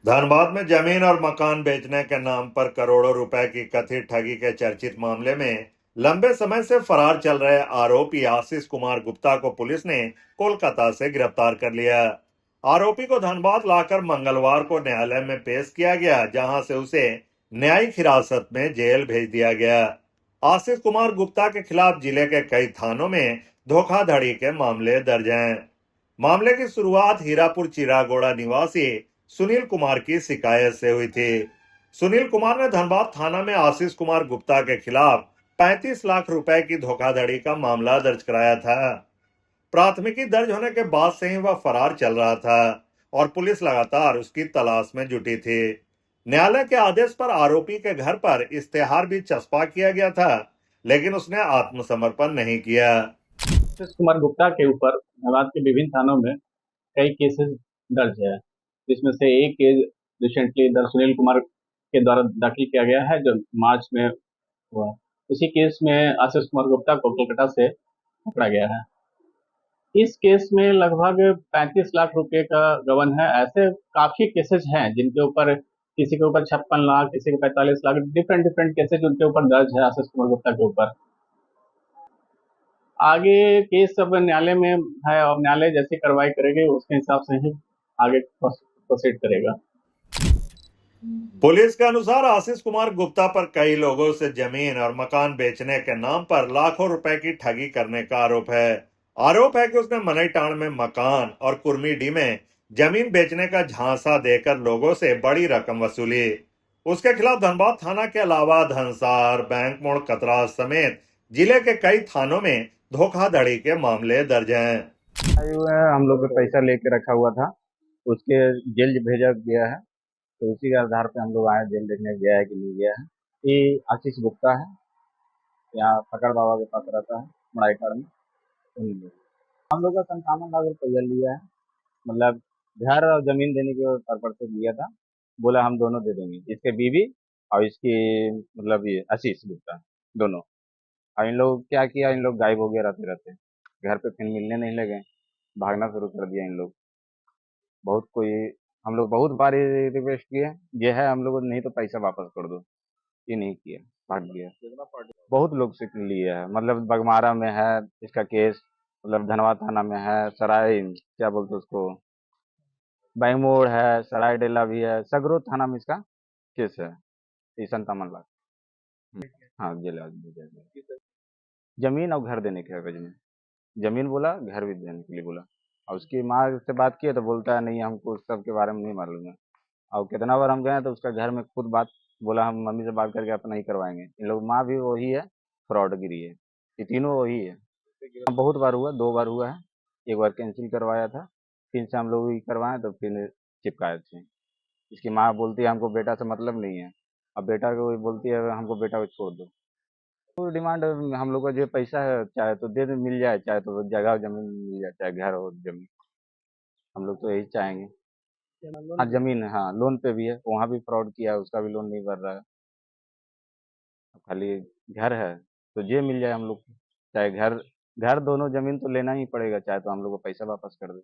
धनबाद में जमीन और मकान बेचने के नाम पर करोड़ों रुपए की कथित ठगी के चर्चित मामले में लंबे समय से फरार चल रहे आरोपी आशीष कुमार गुप्ता को पुलिस ने कोलकाता से गिरफ्तार कर लिया। आरोपी को धनबाद लाकर मंगलवार को न्यायालय में पेश किया गया, जहां से उसे न्यायिक हिरासत में जेल भेज दिया गया। आशीष कुमार गुप्ता के खिलाफ जिले के कई थानों में धोखाधड़ी के मामले दर्ज हैं। मामले की शुरुआत हीरापुर चिरागोड़ा निवासी सुनील कुमार की शिकायत से हुई थी। सुनील कुमार ने धनबाद थाना में आशीष कुमार गुप्ता के खिलाफ 35 लाख रुपए की धोखाधड़ी का मामला दर्ज कराया था। प्राथमिकी दर्ज होने के बाद से ही वह फरार चल रहा था और पुलिस लगातार उसकी तलाश में जुटी थी। न्यायालय के आदेश पर आरोपी के घर पर इश्तेहार भी चस्पा किया गया था, लेकिन उसने आत्मसमर्पण नहीं किया। आशीष कुमार गुप्ता के ऊपर धनबाद के विभिन्न थानों में कई केसेस दर्ज है, जिसमें से एक केस रिसेंटली दर सुनील कुमार के द्वारा दाखिल किया गया है, जो मार्च में हुआ। उसी केस में आशीष कुमार गुप्ता को कोलकाता से पकड़ा गया है। इस केस में लगभग 35 लाख रुपए का गबन है। ऐसे काफी केसेस हैं जिनके ऊपर किसी के ऊपर 56 लाख, किसी के 45 लाख, डिफरेंट डिफरेंट केसेस उनके ऊपर दर्ज है आशीष कुमार गुप्ता के ऊपर। आगे केस सब न्यायालय में है और न्यायालय जैसी कार्रवाई करेगी उसके हिसाब से ही आगे प्रोसीड करेगा। पुलिस के अनुसार आशीष कुमार गुप्ता पर कई लोगों से जमीन और मकान बेचने के नाम पर लाखों रुपए की ठगी करने का आरोप है। आरोप है कि उसने मनईटांड में मकान और कुर्मीडी में जमीन बेचने का झांसा देकर लोगों से बड़ी रकम वसूली। उसके खिलाफ धनबाद थाना के अलावा धनसार, बैंक मोड़, कतरास समेत जिले के कई थानों में धोखाधड़ी के मामले दर्ज हैं। हम लोग पैसा लेके रखा हुआ था, उसके जेल भेजा गया है, तो उसी के आधार पे हम लोग आए, जेल देखने गया है कि नहीं गया है। ये आशीष गुप्ता है, यहाँ फकर बाबा के पास रहता है, मड़ाईटाड़ में। हम लोग का 57 लाख रुपया लिया है, मतलब घर और जमीन देने के पर्पज से लिया था। बोला हम दोनों दे देंगे, इसके बीवी और इसकी, मतलब ये आशीष गुप्ता दोनों। और इन लोग क्या किया, इन लोग गायब हो गए रहते रहते, घर पे फिर मिलने नहीं लगे, भागना शुरू कर दिया इन लोग। बहुत कोई, हम लोग बहुत बार रिक्वेस्ट किए, ये है हम लोग, नहीं तो पैसा वापस कर दो, ये नहीं किया, भाग गया। बहुत लोग से लिए है, मतलब बगमारा में है इसका केस, मतलब धनवा थाना में है, सराय क्या बोलते उसको, बैंगमोड़ है, सराय डेला भी है, सगरो थाना में इसका केस है। 57 लाख। हाँ, जेल आज भेजा गया। जमीन और घर देने के एवज में, जमीन बोला, घर भी देने के लिए बोला। और उसकी माँ से बात की तो बोलता है नहीं, हमको उस सब के बारे में नहीं मालूम है। और कितना बार हम गए तो उसका घर में खुद बात बोला, हम मम्मी से बात करके अपना ही करवाएंगे। इन लोग माँ भी वही है, फ्रॉडगिरी है, ये तीनों वही है। बहुत बार हुआ, 2 बार हुआ है। एक बार कैंसिल करवाया था, फिर से हम लोग ही करवाए तो फिर चिपकाए थे। इसकी माँ बोलती है हमको बेटा से मतलब नहीं है, अब बेटा को बोलती है हमको बेटा को छोड़ दो। तो डिमांड हम लोग का जो पैसा है, चाहे तो दे दे, मिल जाए, चाहे तो जगह जमीन मिल जाए, चाहे घर और जमीन, हम लोग तो यही चाहेंगे। हाँ, जमीन है, हाँ, लोन पे भी है, वहाँ भी फ्रॉड किया है, उसका भी लोन नहीं भर रहा है। अब खाली घर है तो ये मिल जाए हम लोग को। चाहे घर, घर दोनों, जमीन तो लेना ही पड़ेगा, चाहे तो हम लोग को पैसा वापस कर दे।